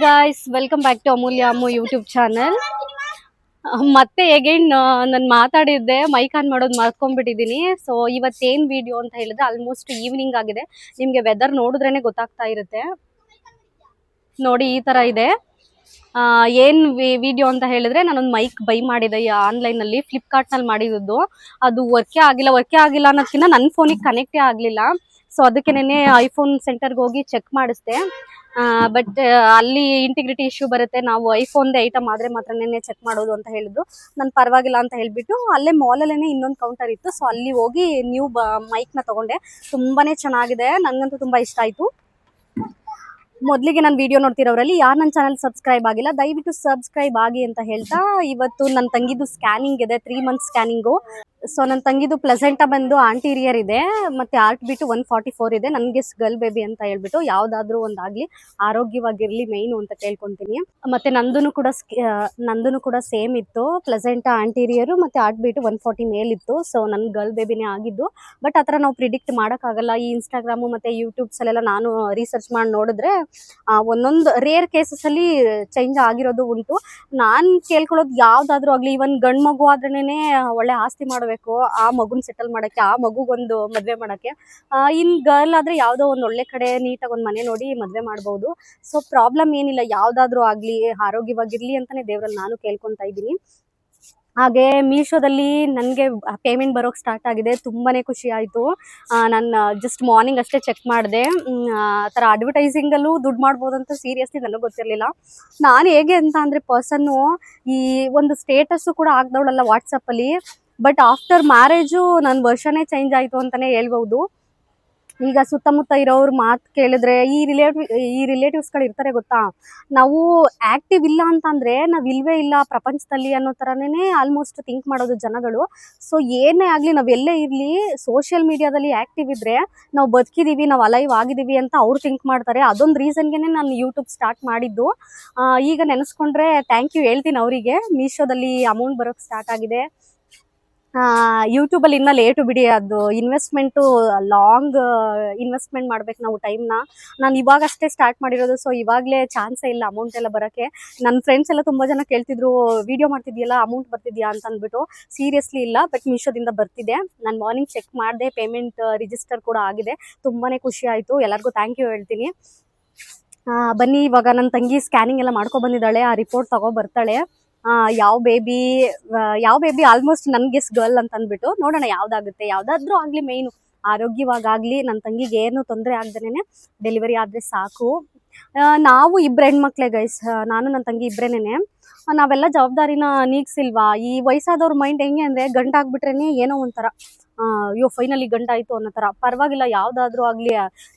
Guys, welcome back to Amulya Ammu YouTube channel. ಮತ್ತೆ again ನಾನು ಮಾತಾಡಿದ್ದೆ, ಮೈಕ್ ಆನ್ ಮಾಡೋದು ಮರ್ತ್ಕೊಂಡ್ಬಿಟ್ಟಿದ್ದೀನಿ. ಸೊ ಇವತ್ತೇನು ವಿಡಿಯೋ ಅಂತ ಹೇಳಿದ್ರೆ ಆಲ್ಮೋಸ್ಟ್ ಈವ್ನಿಂಗ್ ಆಗಿದೆ. ನಿಮಗೆ ವೆದರ್ ನೋಡಿದ್ರೇ ಗೊತ್ತಾಗ್ತಾ ಇರುತ್ತೆ ನೋಡಿ, ಈ ಥರ ಇದೆ. ಏನು ವಿಡಿಯೋ ಅಂತ ಹೇಳಿದ್ರೆ, ನಾನೊಂದು ಮೈಕ್ ಬೈ ಮಾಡಿದೆ ಆನ್ಲೈನಲ್ಲಿ, ಫ್ಲಿಪ್ಕಾರ್ಟ್ನಲ್ಲಿ ಮಾಡಿದ್ದು. ಅದು ವರ್ಕೇ ಆಗಿಲ್ಲ ಅನ್ನೋದಕ್ಕಿಂತ ನನ್ನ ಫೋನಿಗೆ ಕನೆಕ್ಟೇ ಆಗಲಿಲ್ಲ. ಸೊ ಅದಕ್ಕೇನೆ ಐಫೋನ್ ಸೆಂಟರ್ಗೆ ಹೋಗಿ ಚೆಕ್ ಮಾಡಿಸ್ದೆ. ಬಟ್ ಅಲ್ಲಿ ಇಂಟಿಗ್ರಿಟಿ ಇಶ್ಯೂ ಬರುತ್ತೆ, ನಾವು ಐಫೋನ್ದೇ ಐಟಮ್ ಆದರೆ ಮಾತ್ರನೇ ಚೆಕ್ ಮಾಡೋದು ಅಂತ ಹೇಳಿದ್ರು. ನಾನು ಪರವಾಗಿಲ್ಲ ಅಂತ ಹೇಳಿಬಿಟ್ಟು ಅಲ್ಲೇ ಮಾಲಲ್ಲೇ ಇನ್ನೊಂದು ಕೌಂಟರ್ ಇತ್ತು. ಸೊ ಅಲ್ಲಿ ಹೋಗಿ ನ್ಯೂ ಮೈಕ್ನ ತೊಗೊಂಡೆ. ತುಂಬಾ ಚೆನ್ನಾಗಿದೆ, ನನಗಂತೂ ತುಂಬ ಇಷ್ಟ ಆಯಿತು. ಮೊದಲಿಗೆ ನಾನು ವಿಡಿಯೋ ನೋಡ್ತಿರೋರಲ್ಲಿ ಯಾರು ನನ್ನ ಚಾನಲ್ ಸಬ್ಸ್ಕ್ರೈಬ್ ಆಗಿಲ್ಲ, ದಯವಿಟ್ಟು ಸಬ್ಸ್ಕ್ರೈಬ್ ಆಗಿ ಅಂತ ಹೇಳ್ತಾ, ಇವತ್ತು ನನ್ನ ತಂಗಿದು ಸ್ಕ್ಯಾನಿಂಗ್ ಇದೆ, 3 ಮಂತ್ಸ್ ಸ್ಕ್ಯಾನಿಂಗು. ಸೊ ನನ್ನ ತಂಗಿದು ಪ್ಲೆಸೆಂಟಾ ಬಂದು ಆಂಟೀರಿಯರ್ ಇದೆ, ಮತ್ತು ಆರ್ಟ್ ಬಿಟ್ಟು 144 ಇದೆ. ನನಗೆ ಗರ್ಲ್ ಬೇಬಿ ಅಂತ ಹೇಳ್ಬಿಟ್ಟು ಯಾವುದಾದ್ರೂ ಒಂದಾಗಲಿ ಆರೋಗ್ಯವಾಗಿರಲಿ ಮೇಯ್ನು ಅಂತ ಕೇಳ್ಕೊತೀನಿ. ಮತ್ತು ನಂದು ಕೂಡ ಸೇಮ್ ಇತ್ತು, ಪ್ಲೆಸೆಂಟಾ ಆಂಟೀರಿಯರು ಮತ್ತು ಆರ್ಟ್ ಬಿಟ್ಟು 140 ಮೇಲಿತ್ತು. ಸೊ ನನ್ನ ಗರ್ಲ್ ಬೇಬಿನೇ ಆಗಿದ್ದು. ಬಟ್ ಆ ಥರ ನಾವು ಪ್ರಿಡಿಕ್ಟ್ ಮಾಡೋಕ್ಕಾಗಲ್ಲ. ಈ ಇನ್ಸ್ಟಾಗ್ರಾಮು ಮತ್ತು ಯೂಟ್ಯೂಬ್ಸಲ್ಲೆಲ್ಲ ನಾನು ರಿಸರ್ಚ್ ಮಾಡಿ ನೋಡಿದ್ರೆ ಒಂದೊಂದು ರೇರ್ ಕೇಸಸಲ್ಲಿ ಚೇಂಜ್ ಆಗಿರೋದು ಉಂಟು. ನಾನು ಕೇಳ್ಕೊಳ್ಳೋದು ಯಾವುದಾದ್ರೂ ಆಗಲಿ, ಇವನ್ ಗಂಡು ಮಗು ಆದ್ರೇ ಒಳ್ಳೆ ಆಸ್ತಿ ಮಾಡಬೇಕು, ಆ ಮಗುನ ಸೆಟಲ್ ಮಾಡೋಕ್ಕೆ, ಆ ಮಗುಗೊಂದು ಮದುವೆ ಮಾಡೋಕ್ಕೆ. ಇನ್ನು ಗರ್ಲ್ ಆದರೆ ಯಾವುದೋ ಒಂದು ಒಳ್ಳೆ ಕಡೆ ನೀಟಾಗಿ ಒಂದು ಮನೆ ನೋಡಿ ಮದುವೆ ಮಾಡ್ಬೋದು. ಸೊ ಪ್ರಾಬ್ಲಮ್ ಏನಿಲ್ಲ, ಯಾವುದಾದ್ರೂ ಆಗಲಿ ಆರೋಗ್ಯವಾಗಿರಲಿ ಅಂತಲೇ ದೇವರಲ್ಲಿ ನಾನು ಕೇಳ್ಕೊತಾ ಇದ್ದೀನಿ. ಹಾಗೆ ಮೀಶೋದಲ್ಲಿ ನನಗೆ ಪೇಮೆಂಟ್ ಬರೋಕ್ಕೆ ಸ್ಟಾರ್ಟ್ ಆಗಿದೆ, ತುಂಬಾ ಖುಷಿ ಆಯಿತು. ನಾನು ಜಸ್ಟ್ ಮಾರ್ನಿಂಗ್ ಅಷ್ಟೇ ಚೆಕ್ ಮಾಡಿದೆ. ಆ ಥರ ಅಡ್ವರ್ಟೈಸಿಂಗಲ್ಲೂ ದುಡ್ಡು ಮಾಡ್ಬೋದು ಅಂತ ಸೀರಿಯಸ್ಲಿ ನನಗೆ ಗೊತ್ತಿರಲಿಲ್ಲ. ನಾನು ಹೇಗೆ ಅಂತ ಅಂದರೆ, ಪರ್ಸನ್ನು ಈ ಒಂದು ಸ್ಟೇಟಸ್ಸು ಕೂಡ ಹಾಕ್ದವಳಲ್ಲ ವಾಟ್ಸಪ್ಪಲ್ಲಿ. ಬಟ್ ಆಫ್ಟರ್ ಮ್ಯಾರೇಜು ನನ್ನ ವರ್ಷನೇ ಚೇಂಜ್ ಆಯಿತು ಅಂತಲೇ ಹೇಳ್ಬೋದು. ಈಗ ಸುತ್ತಮುತ್ತ ಇರೋರು ಮಾತು ಕೇಳಿದ್ರೆ, ಈ ರಿಲೇಟಿವ್ಸ್ಗಳು ಇರ್ತಾರೆ ಗೊತ್ತಾ, ನಾವು ಆ್ಯಕ್ಟಿವ್ ಇಲ್ಲ ಅಂತಂದರೆ ನಾವು ಇಲ್ಲವೇ ಇಲ್ಲ ಪ್ರಪಂಚದಲ್ಲಿ ಅನ್ನೋ ಥರನೇ ಆಲ್ಮೋಸ್ಟ್ ಥಿಂಕ್ ಮಾಡೋದು ಜನಗಳು. ಸೊ ಏನೇ ಆಗಲಿ, ನಾವು ಎಲ್ಲೇ ಇರಲಿ, ಸೋಷಿಯಲ್ ಮೀಡಿಯಾದಲ್ಲಿ ಆ್ಯಕ್ಟಿವ್ ಇದ್ದರೆ ನಾವು ಬದುಕಿದ್ದೀವಿ, ನಾವು ಅಲೈವ್ ಆಗಿದ್ದೀವಿ ಅಂತ ಅವ್ರು ಥಿಂಕ್ ಮಾಡ್ತಾರೆ. ಅದೊಂದು ರೀಸನ್ಗೆ ನಾನು ಯೂಟ್ಯೂಬ್ ಸ್ಟಾರ್ಟ್ ಮಾಡಿದ್ದು. ಈಗ ನೆನೆಸ್ಕೊಂಡ್ರೆ ಥ್ಯಾಂಕ್ ಯು ಹೇಳ್ತೀನಿ ಅವರಿಗೆ. ಮೀಶೋದಲ್ಲಿ ಅಮೌಂಟ್ ಬರೋಕ್ಕೆ ಸ್ಟಾರ್ಟ್ ಆಗಿದೆ. ಯೂಟ್ಯೂಬಲ್ಲಿ ಇನ್ನೂ ಲೇಟು ಬಿಡಿ, ಅದು ಇನ್ವೆಸ್ಟ್ಮೆಂಟು ಲಾಂಗ್ ಇನ್ವೆಸ್ಟ್ಮೆಂಟ್ ಮಾಡ್ಬೇಕು ನಾವು ಟೈಮ್ನ. ನಾನು ಇವಾಗಷ್ಟೇ ಸ್ಟಾರ್ಟ್ ಮಾಡಿರೋದು. ಸೊ ಇವಾಗಲೇ ಚಾನ್ಸೇ ಇಲ್ಲ ಅಮೌಂಟ್ ಎಲ್ಲ ಬರೋಕ್ಕೆ. ನನ್ನ ಫ್ರೆಂಡ್ಸ್ ಎಲ್ಲ ತುಂಬ ಜನ ಕೇಳ್ತಿದ್ರು, ವಿಡಿಯೋ ಮಾಡ್ತಿದ್ಯಲ್ಲ ಅಮೌಂಟ್ ಬರ್ತಿದ್ಯಾ ಅಂತ ಅಂದ್ಬಿಟ್ಟು. ಸೀರಿಯಸ್ಲಿ ಇಲ್ಲ, ಬಟ್ ಮೀಶೋದಿಂದ ಬರ್ತಿದೆ. ನಾನು ಮಾರ್ನಿಂಗ್ ಚೆಕ್ ಮಾಡಿದೆ, ಪೇಮೆಂಟ್ ರಿಜಿಸ್ಟರ್ ಕೂಡ ಆಗಿದೆ. ತುಂಬಾ ಖುಷಿ ಆಯಿತು, ಎಲ್ಲರಿಗೂ ಥ್ಯಾಂಕ್ ಯು ಹೇಳ್ತೀನಿ. ಬನ್ನಿ, ಇವಾಗ ನನ್ನ ತಂಗಿ ಸ್ಕ್ಯಾನಿಂಗ್ ಎಲ್ಲ ಮಾಡ್ಕೊಬಂದಿದ್ದಾಳೆ, ಆ ರಿಪೋರ್ಟ್ ಬರ್ತಾಳೆ. ಯಾವ ಬೇಬಿ ಆಲ್ಮೋಸ್ಟ್ ನನಗೆ ಗರ್ಲ್ ಅಂತ ಅಂದ್ಬಿಟ್ಟು ನೋಡೋಣ ಯಾವುದಾಗುತ್ತೆ. ಯಾವುದಾದ್ರೂ ಆಗಲಿ, ಮೇಯ್ನು ಆರೋಗ್ಯವಾಗಲಿ, ನನ್ನ ತಂಗಿಗೆ ಏನು ತೊಂದರೆ ಆಗ್ದೇ ಡೆಲಿವರಿ ಆದರೆ ಸಾಕು. ನಾವು ಇಬ್ಬರು ಹೆಣ್ಮಕ್ಳೇ ಗೈಸ್, ನಾನು ನನ್ನ ತಂಗಿ ಇಬ್ಬರೇನೆ. ನಾವೆಲ್ಲ ಜವಾಬ್ದಾರಿನ ನೀಗಿಸಿಲ್ವಾ. ಈ ವಯಸ್ಸಾದವ್ರ ಮೈಂಡ್ ಹೆಂಗೆ ಅಂದರೆ, ಗಂಟಾಗ್ಬಿಟ್ರೇ ಏನೋ ಒಂಥರ ಅಯ್ಯೋ ಫೈನಲಿ ಗಂಟಾಯಿತು ಅನ್ನೋ ಥರ. ಪರವಾಗಿಲ್ಲ, ಯಾವುದಾದ್ರೂ ಆಗಲಿ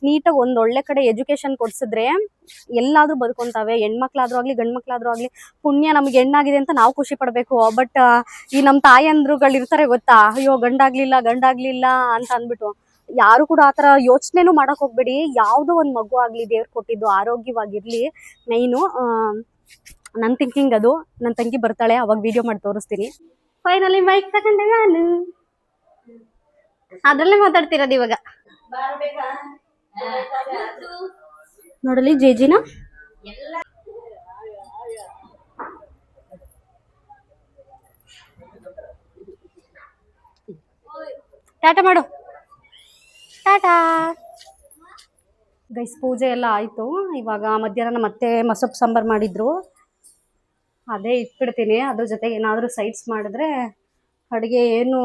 ನೀಟಾಗಿ ಒಂದು ಒಳ್ಳೆ ಕಡೆ ಎಜುಕೇಷನ್ ಕೊಡಿಸಿದ್ರೆ ಎಲ್ಲಾದರೂ ಬದುಕೊಂತಾವೆ. ಹೆಣ್ಮಕ್ಳಾದ್ರೂ ಆಗಲಿ ಗಂಡು ಮಕ್ಳಾದ್ರೂ ಆಗಲಿ. ಪುಣ್ಯ ನಮಗೆ ಹೆಣ್ಣಾಗಿದೆ ಅಂತ ನಾವು ಖುಷಿ ಪಡಬೇಕು. ಬಟ್ ಈ ನಮ್ಮ ತಾಯಂದ್ರುಗಳು ಇರ್ತಾರೆ ಗೊತ್ತಾ, ಅಯ್ಯೋ ಗಂಡಾಗಲಿಲ್ಲ ಅಂತ ಅಂದ್ಬಿಟ್ಟು. ಯಾರು ಕೂಡ ಆ ಥರ ಯೋಚನೆನೂ ಮಾಡೋಕೆ ಹೋಗ್ಬೇಡಿ. ಯಾವುದೋ ಒಂದು ಮಗು ಆಗಲಿ, ದೇವ್ರು ಕೊಟ್ಟಿದ್ದು ಆರೋಗ್ಯವಾಗಿರಲಿ ಮೈನು. ನನ್ನ ಥಿಂಕಿಂಗ್ ಅದು. ನನ್ನ ತಂಗಿ ಬರ್ತಾಳೆ, ಅವಾಗ ವಿಡಿಯೋ ಮಾಡಿ ತೋರಿಸ್ತೀನಿ. ಫೈನಲಿ ಮೈಕ್ ತಗೊಂಡೆ ನಾನು, ಅದರಲ್ಲೇ ಮಾತಾಡ್ತಿರೋದು ಇವಾಗ. ನೋಡಲಿ ಜೇಜಿನ, ಟಾಟಾ ಮಾಡು, ಟಾಟಾ ಗೈಸ್. ಪೂಜೆ ಎಲ್ಲ ಆಯಿತು. ಇವಾಗ ಮಧ್ಯಾಹ್ನ ಮತ್ತೆ ಮಸೊಪ್ಪು ಸಾಂಬಾರು ಮಾಡಿದ್ರು, ಅದೇ ಇಟ್ಬಿಡ್ತೀನಿ. ಅದ್ರ ಜೊತೆಗೆ ಏನಾದರೂ ಸೈಡ್ಸ್ ಮಾಡಿದ್ರೆ ಅಡುಗೆ ಏನು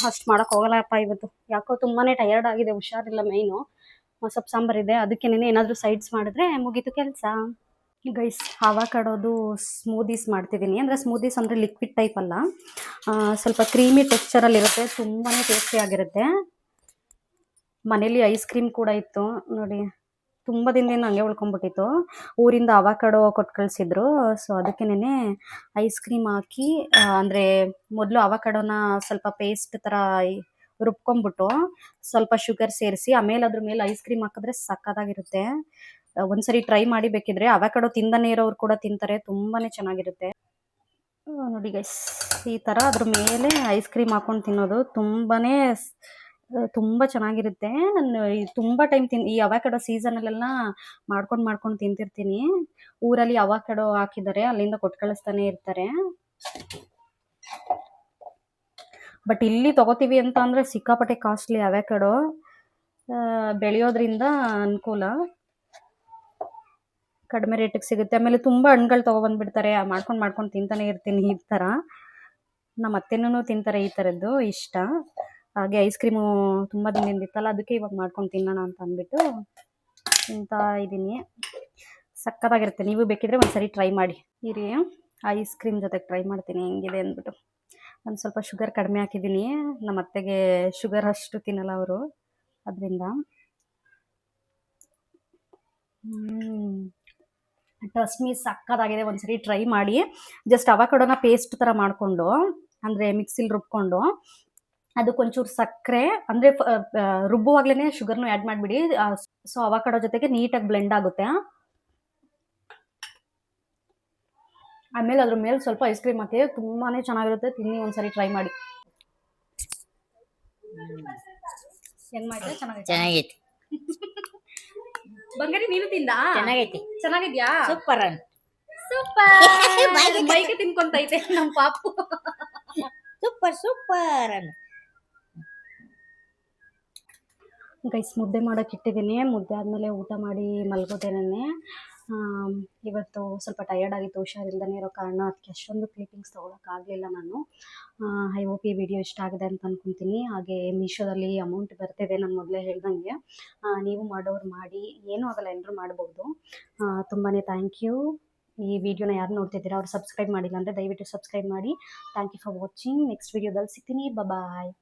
ಅಷ್ಟು ಮಾಡೋಕ್ಕೆ ಹೋಗಲ್ಲಪ್ಪ ಇವತ್ತು. ಯಾಕೋ ತುಂಬಾ ಟಯರ್ಡ್ ಆಗಿದೆ, ಹುಷಾರಿಲ್ಲ ಮೇಯ್ನು. ಮಸೊಪ್ಪು ಸಾಂಬಾರಿದೆ, ಅದಕ್ಕೇನೆ ಏನಾದರೂ ಸೈಡ್ಸ್ ಮಾಡಿದ್ರೆ ಮುಗೀತು ಕೆಲಸ. ಗೈಸ್, ಆವಕಾಡೋದು ಸ್ಮೂದೀಸ್ ಮಾಡ್ತಿದ್ದೀನಿ. ಅಂದರೆ ಸ್ಮೂದೀಸ್ ಅಂದರೆ ಲಿಕ್ವಿಡ್ ಟೈಪ್ ಅಲ್ಲ, ಸ್ವಲ್ಪ ಕ್ರೀಮಿ ಟೆಕ್ಸ್ಚರಲ್ಲಿರುತ್ತೆ, ತುಂಬಾ ಟೇಸ್ಟಿಯಾಗಿರುತ್ತೆ. ಮನೇಲಿ ಐಸ್ ಕ್ರೀಮ್ ಕೂಡ ಇತ್ತು ನೋಡಿ, ತುಂಬ ದಿನದಿಂದ ಹಂಗೆ ಉಳ್ಕೊಂಬಿಟ್ಟಿತ್ತು. ಊರಿಂದ ಅವಕಾಡೋ ಕೊಟ್ಟು ಕಳಿಸಿದ್ರು. ಸೊ ಅದಕ್ಕೇನೆ ಐಸ್ ಕ್ರೀಮ್ ಹಾಕಿ, ಅಂದರೆ ಮೊದಲು ಅವಕಾಡೋನ ಸ್ವಲ್ಪ ಪೇಸ್ಟ್ ಥರ ರುಬ್ಕೊಂಬಿಟ್ಟು ಸ್ವಲ್ಪ ಶುಗರ್ ಸೇರಿಸಿ ಆಮೇಲೆ ಅದ್ರ ಮೇಲೆ ಐಸ್ ಕ್ರೀಮ್ ಹಾಕಿದ್ರೆ ಸಕ್ಕತ್ತಾಗಿರುತ್ತೆ. ಒಂದ್ಸರಿ ಟ್ರೈ ಮಾಡಿ ಬೇಕಿದ್ರೆ. ಅವಕಾಡೋ ತಿಂದನೇ ಇರೋರು ಕೂಡ ತಿಂತಾರೆ, ತುಂಬಾ ಚೆನ್ನಾಗಿರುತ್ತೆ ನೋಡಿ ಗೈಸ್. ಈ ಥರ ಅದ್ರ ಮೇಲೆ ಐಸ್ ಕ್ರೀಮ್ ಹಾಕ್ಕೊಂಡು ತಿನ್ನೋದು ತುಂಬಾ ತುಂಬ ಚೆನ್ನಾಗಿರುತ್ತೆ. ನಾನು ತುಂಬ ಟೈಮ್ ಈ ಅವಕಾಡೋ ಸೀಸನಲ್ಲೆಲ್ಲ ಮಾಡ್ಕೊಂಡು ತಿಂತಿರ್ತೀನಿ. ಊರಲ್ಲಿ ಅವಕಾಡೋ ಹಾಕಿದ್ದಾರೆ, ಅಲ್ಲಿಂದ ಕೊಟ್ಟು ಕಳಿಸ್ತಾನೆ ಇರ್ತಾರೆ. ಬಟ್ ಇಲ್ಲಿ ತಗೋತೀವಿ ಅಂತ ಅಂದರೆ ಸಿಕ್ಕಾಪಟ್ಟೆ ಕಾಸ್ಟ್ಲಿ ಅವಕಾಡೋ. ಬೆಳೆಯೋದ್ರಿಂದ ಅನುಕೂಲ, ಕಡಿಮೆ ರೇಟಿಗೆ ಸಿಗುತ್ತೆ. ಆಮೇಲೆ ತುಂಬ ಹಣ್ಗಳು ತೊಗೊಬಂದ್ಬಿಡ್ತಾರೆ, ಮಾಡ್ಕೊಂಡು ತಿಂತಾನೆ ಇರ್ತೀನಿ ಈ ಥರ. ನಮ್ಮ ಅತ್ತೆನೂ ತಿಂತಾರೆ ಈ ಥರದ್ದು, ಇಷ್ಟ. ಹಾಗೆ ಐಸ್ ಕ್ರೀಮು ತುಂಬ ದಿನದಿಂದ ಇತ್ತಲ್ಲ, ಅದಕ್ಕೆ ಇವಾಗ ಮಾಡ್ಕೊಂಡು ತಿನ್ನೋಣ ಅಂತ ಅಂದ್ಬಿಟ್ಟು ತಿಂತಾ ಇದ್ದೀನಿ. ಸಕ್ಕತ್ತಾಗಿರುತ್ತೆ. ನೀವು ಬೇಕಿದ್ರೆ ಒಂದ್ಸರಿ ಟ್ರೈ ಮಾಡಿ. ಇರಿ, ಐಸ್ ಕ್ರೀಮ್ ಜೊತೆಗೆ ಟ್ರೈ ಮಾಡ್ತೀನಿ ಹೆಂಗಿದೆ ಅಂದ್ಬಿಟ್ಟು. ಒಂದು ಸ್ವಲ್ಪ ಶುಗರ್ ಕಡಿಮೆ ಹಾಕಿದ್ದೀನಿ. ನಮ್ಮ ಅತ್ತೆಗೆ ಶುಗರ್ ಅಷ್ಟು ತಿನ್ನಲ್ಲ ಅವರು, ಅದರಿಂದ. ಟ್ರಸ್ಟ್ ಮೀ, ಸಕ್ಕತ್ತಾಗಿದೆ. ಒಂದ್ಸರಿ ಟ್ರೈ ಮಾಡಿ. ಜಸ್ಟ್ ಅವಕಾಡೋನ ಪೇಸ್ಟ್ ಥರ ಮಾಡಿಕೊಂಡು, ಅಂದರೆ ಮಿಕ್ಸಿಲಿ ರುಬ್ಕೊಂಡು, ಅದಕ್ಕೊಂಚೂರು ಸಕ್ಕರೆ, ಅಂದರೆ ರುಬ್ಬುವಾಗ್ಲೇ ಶುಗರ್ನು ಆ್ಯಡ್ ಮಾಡಿಬಿಡಿ. ಸೊ ಅವಕಾಡೋ ಜೊತೆಗೆ ನೀಟಾಗಿ ಬ್ಲೆಂಡ್ ಆಗುತ್ತೆ. ಆಮೇಲೆ ಅದ್ರ ಮೇಲೆ ಸ್ವಲ್ಪ ಐಸ್ ಕ್ರೀಮ್ ಹಾಕಿ ತುಂಬಾ ಚೆನ್ನಾಗಿರುತ್ತೆ. ತಿನ್ನಿ, ಒಂದ್ಸರಿ ಟ್ರೈ ಮಾಡಿ. ಹೆಂಗ್ ಮಾಡಿದ್ರೆ ಚೆನ್ನಾಗೈತಿ. ಬಂಗಾರಿ, ನೀನು ತಿಂದ? ಚೆನ್ನಾಗೈತಿ. ಚೆನ್ನಾಗಿದ್ಯಾ? ಸೂಪರ್ ಅನ್ ಸೂಪರ್. ಬೈಕೆ ತಿನ್ಕೊಂತೈತೆ ನಮ್ಮ ಪಾಪು. ಸೂಪರ್ ಅನ್ ಗೈಸ್, ಮುದ್ದೆ ಮಾಡೋಕೆ ಇಟ್ಟಿದ್ದೀನಿ. ಮುದ್ದೆ ಆದಮೇಲೆ ಊಟ ಮಾಡಿ ಮಲ್ಗೋದೇನೆ. ಇವತ್ತು ಸ್ವಲ್ಪ ಟಯರ್ಡ್ ಆಗಿತ್ತು, ಹುಷಾರಿಲ್ದೇ ಇರೋ ಕಾರಣ. ಅದಕ್ಕೆ ಅಷ್ಟೊಂದು ಕ್ಲಿಪ್ಪಿಂಗ್ಸ್ ತೊಗೊಳಕ್ಕಾಗಲಿಲ್ಲ ನಾನು. ಐ ಹೋಪ್ ಈ ವಿಡಿಯೋ ಇಷ್ಟ ಆಗಿದೆ ಅಂತ ಅಂದ್ಕೊತೀನಿ. ಹಾಗೆ ಮೀಶೋದಲ್ಲಿ ಅಮೌಂಟ್ ಬರ್ತಿದೆ, ನಾನು ಮೊದಲೇ ಹೇಳ್ದಂಗೆ. ನೀವು ಮಾಡೋರು ಮಾಡಿ, ಏನೂ ಆಗಲ್ಲ, ಎಲ್ಲರೂ ಮಾಡ್ಬೋದು. ತುಂಬಾ ಥ್ಯಾಂಕ್ ಯು. ಈ ವಿಡಿಯೋನ ಯಾರು ನೋಡ್ತಿದ್ದೀರಾ ಅವ್ರು ಸಬ್ಸ್ಕ್ರೈಬ್ ಮಾಡಿಲ್ಲ ಅಂದರೆ ದಯವಿಟ್ಟು ಸಬ್ಸ್ಕ್ರೈಬ್ ಮಾಡಿ. Thank you for watching. Next ವಿಡಿಯೋದಲ್ಲಿ ಸಿಗ್ತೀನಿ. ಬಾಯ್.